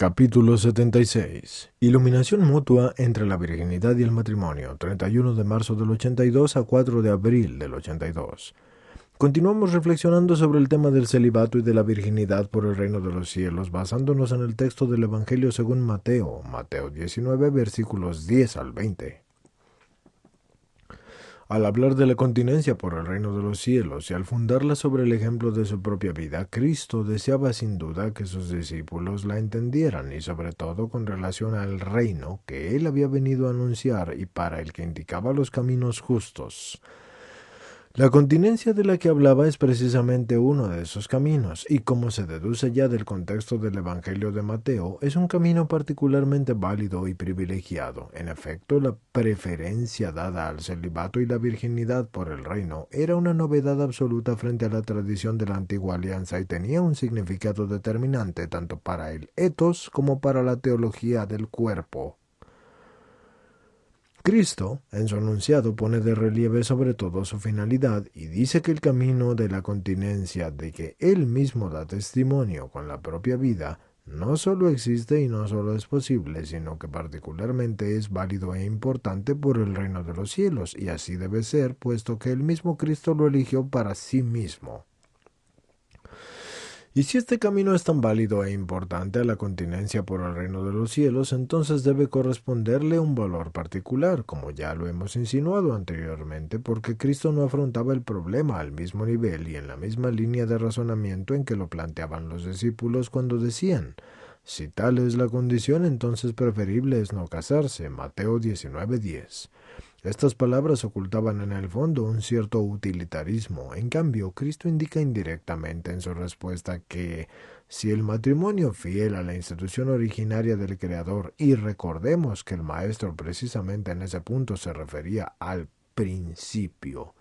Capítulo 76. Iluminación mutua entre la virginidad y el matrimonio, 31 de marzo del 82 a 4 de abril del 82. Continuamos reflexionando sobre el tema del celibato y de la virginidad por el reino de los cielos, basándonos en el texto del Evangelio según Mateo, Mateo 19, versículos 10 al 20. Al hablar de la continencia por el reino de los cielos y al fundarla sobre el ejemplo de su propia vida, Cristo deseaba sin duda que sus discípulos la entendieran y sobre todo con relación al reino que él había venido a anunciar y para el que indicaba los caminos justos. La continencia de la que hablaba es precisamente uno de esos caminos, y como se deduce ya del contexto del Evangelio de Mateo, es un camino particularmente válido y privilegiado. En efecto, la preferencia dada al celibato y la virginidad por el reino era una novedad absoluta frente a la tradición de la antigua alianza y tenía un significado determinante tanto para el etos como para la teología del cuerpo. Cristo, en su enunciado, pone de relieve sobre todo su finalidad y dice que el camino de la continencia de que Él mismo da testimonio con la propia vida no solo existe y no solo es posible, sino que particularmente es válido e importante por el reino de los cielos, y así debe ser, puesto que el mismo Cristo lo eligió para sí mismo. Y si este camino es tan válido e importante a la continencia por el reino de los cielos, entonces debe corresponderle un valor particular, como ya lo hemos insinuado anteriormente, porque Cristo no afrontaba el problema al mismo nivel y en la misma línea de razonamiento en que lo planteaban los discípulos cuando decían: si tal es la condición, entonces preferible es no casarse. Mateo 19:10. Estas palabras ocultaban en el fondo un cierto utilitarismo. En cambio, Cristo indica indirectamente en su respuesta que si el matrimonio fiel a la institución originaria del Creador, y recordemos que el Maestro precisamente en ese punto se refería al principio,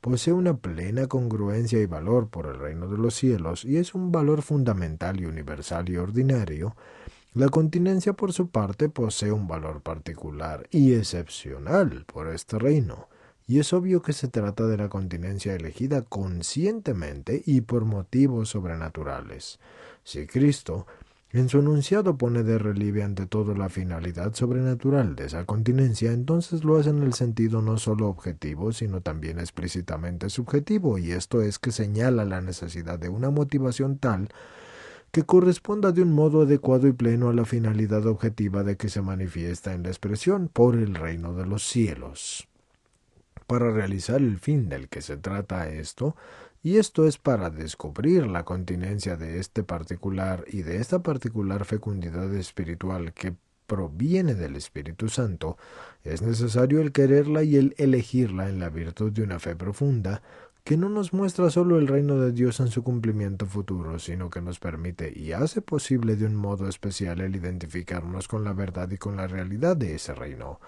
posee una plena congruencia y valor por el reino de los cielos, y es un valor fundamental y universal y ordinario, la continencia, por su parte, posee un valor particular y excepcional por este reino, y es obvio que se trata de la continencia elegida conscientemente y por motivos sobrenaturales. Si Cristo, en su enunciado, pone de relieve ante todo la finalidad sobrenatural de esa continencia, entonces lo hace en el sentido no solo objetivo, sino también explícitamente subjetivo, y esto es que señala la necesidad de una motivación tal que corresponda de un modo adecuado y pleno a la finalidad objetiva de que se manifiesta en la expresión por el reino de los cielos. Para realizar el fin del que se trata esto, y esto es para descubrir la continencia de este particular y de esta particular fecundidad espiritual que proviene del Espíritu Santo, es necesario el quererla y el elegirla en la virtud de una fe profunda, que no nos muestra solo el reino de Dios en su cumplimiento futuro, sino que nos permite y hace posible de un modo especial el identificarnos con la verdad y con la realidad de ese reino,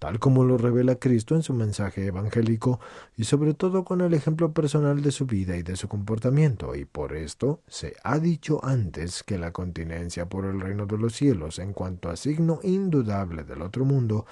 tal como lo revela Cristo en su mensaje evangélico y sobre todo con el ejemplo personal de su vida y de su comportamiento. Y por esto se ha dicho antes que la continencia por el reino de los cielos, en cuanto a signo indudable del otro mundo,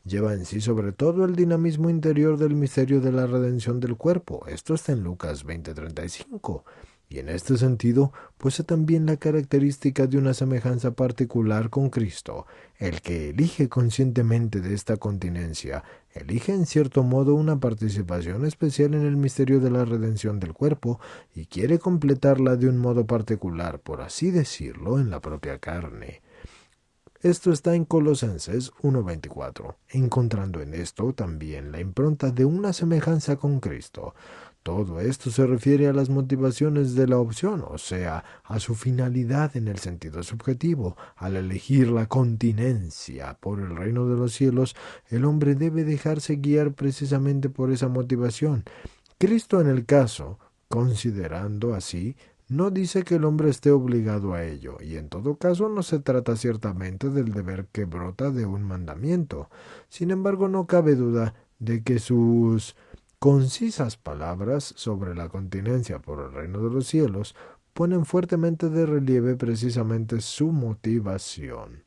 lleva en sí sobre todo el dinamismo interior del misterio de la redención del cuerpo. Esto está en Lucas 20:35. Y en este sentido, posee también la característica de una semejanza particular con Cristo. El que elige conscientemente de esta continencia, elige en cierto modo una participación especial en el misterio de la redención del cuerpo y quiere completarla de un modo particular, por así decirlo, en la propia carne. Esto está en Colosenses 1:24, encontrando en esto también la impronta de una semejanza con Cristo. Todo esto se refiere a las motivaciones de la opción, o sea, a su finalidad en el sentido subjetivo. Al elegir la continencia por el reino de los cielos, el hombre debe dejarse guiar precisamente por esa motivación. Cristo en el caso, considerando así, no dice que el hombre esté obligado a ello, y en todo caso no se trata ciertamente del deber que brota de un mandamiento. Sin embargo, no cabe duda de que sus concisas palabras sobre la continencia por el reino de los cielos ponen fuertemente de relieve precisamente su motivación.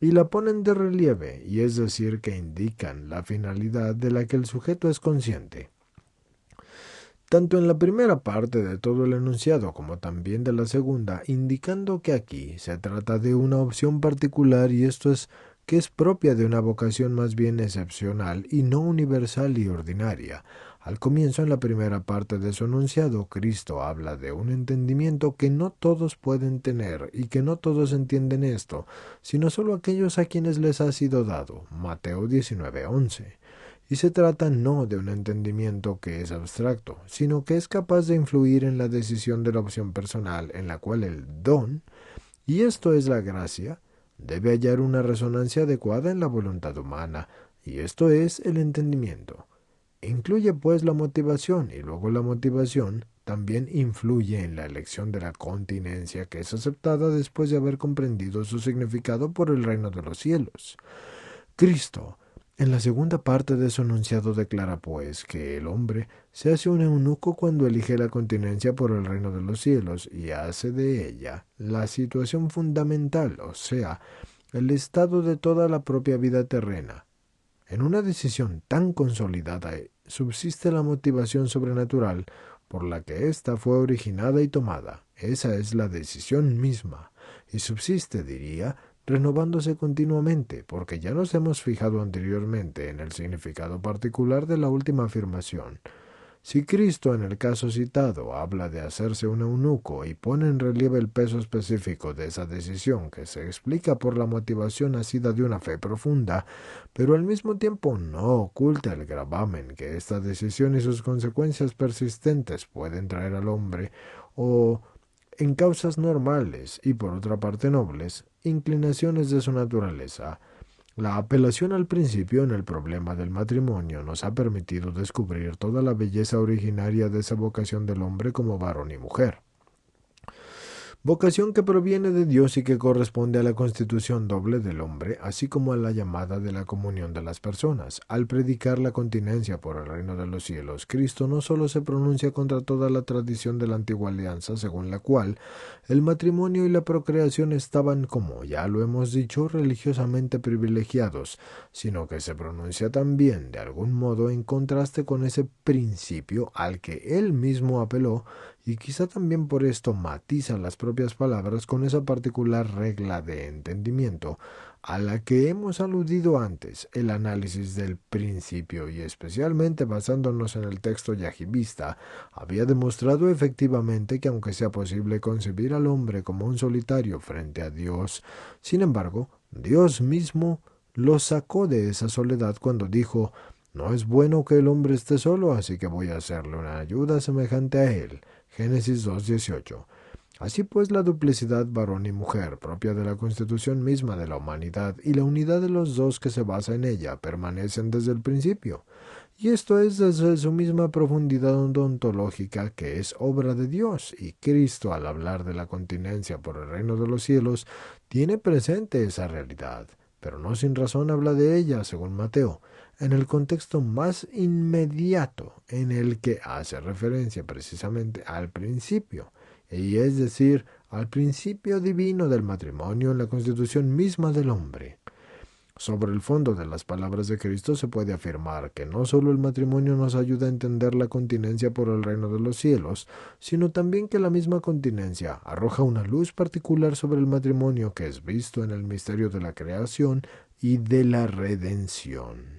Y la ponen de relieve, y es decir, que indican la finalidad de la que el sujeto es consciente. tanto en la primera parte de todo el enunciado como también de la segunda, indicando que aquí se trata de una opción particular y esto es que es propia de una vocación más bien excepcional y no universal y ordinaria. Al comienzo, en la primera parte de su enunciado, Cristo habla de un entendimiento que no todos pueden tener y que no todos entienden esto, sino solo aquellos a quienes les ha sido dado. Mateo 19:11. Y se trata no de un entendimiento que es abstracto, sino que es capaz de influir en la decisión de la opción personal en la cual el don, y esto es la gracia, debe hallar una resonancia adecuada en la voluntad humana, y esto es el entendimiento. Incluye pues la motivación y luego la motivación también influye en la elección de la continencia que es aceptada después de haber comprendido su significado por el reino de los cielos. Cristo, en la segunda parte de su enunciado, declara pues que el hombre se hace un eunuco cuando elige la continencia por el reino de los cielos y hace de ella la situación fundamental, o sea, el estado de toda la propia vida terrena. En una decisión tan consolidada subsiste la motivación sobrenatural por la que ésta fue originada y tomada. Esa es la decisión misma, y subsiste, diría, renovándose continuamente, porque ya nos hemos fijado anteriormente en el significado particular de la última afirmación. Si Cristo en el caso citado habla de hacerse un eunuco y pone en relieve el peso específico de esa decisión que se explica por la motivación nacida de una fe profunda, pero al mismo tiempo no oculta el gravamen que esta decisión y sus consecuencias persistentes pueden traer al hombre, o en causas normales y por otra parte nobles, inclinaciones de su naturaleza, la apelación al principio en el problema del matrimonio nos ha permitido descubrir toda la belleza originaria de esa vocación del hombre como varón y mujer. Vocación que proviene de Dios y que corresponde a la constitución doble del hombre, así como a la llamada de la comunión de las personas. Al predicar la continencia por el reino de los cielos, Cristo no solo se pronuncia contra toda la tradición de la antigua alianza, según la cual el matrimonio y la procreación estaban, como ya lo hemos dicho, religiosamente privilegiados, sino que se pronuncia también, de algún modo, en contraste con ese principio al que él mismo apeló, y quizá también por esto matiza las propias palabras con esa particular regla de entendimiento a la que hemos aludido antes. El análisis del principio, y especialmente basándonos en el texto yajibista, había demostrado efectivamente que aunque sea posible concebir al hombre como un solitario frente a Dios, sin embargo, Dios mismo lo sacó de esa soledad cuando dijo: no es bueno que el hombre esté solo, así que voy a hacerle una ayuda semejante a él. Génesis 2:18. Así pues, la duplicidad varón y mujer, propia de la constitución misma de la humanidad, y la unidad de los dos que se basa en ella, permanecen desde el principio. Y esto es desde su misma profundidad ontológica, que es obra de Dios, y Cristo, al hablar de la continencia por el reino de los cielos, tiene presente esa realidad, pero no sin razón habla de ella, según Mateo, en el contexto más inmediato en el que hace referencia precisamente al principio, y es decir, al principio divino del matrimonio en la constitución misma del hombre. Sobre el fondo de las palabras de Cristo se puede afirmar que no solo el matrimonio nos ayuda a entender la continencia por el reino de los cielos, sino también que la misma continencia arroja una luz particular sobre el matrimonio que es visto en el misterio de la creación y de la redención.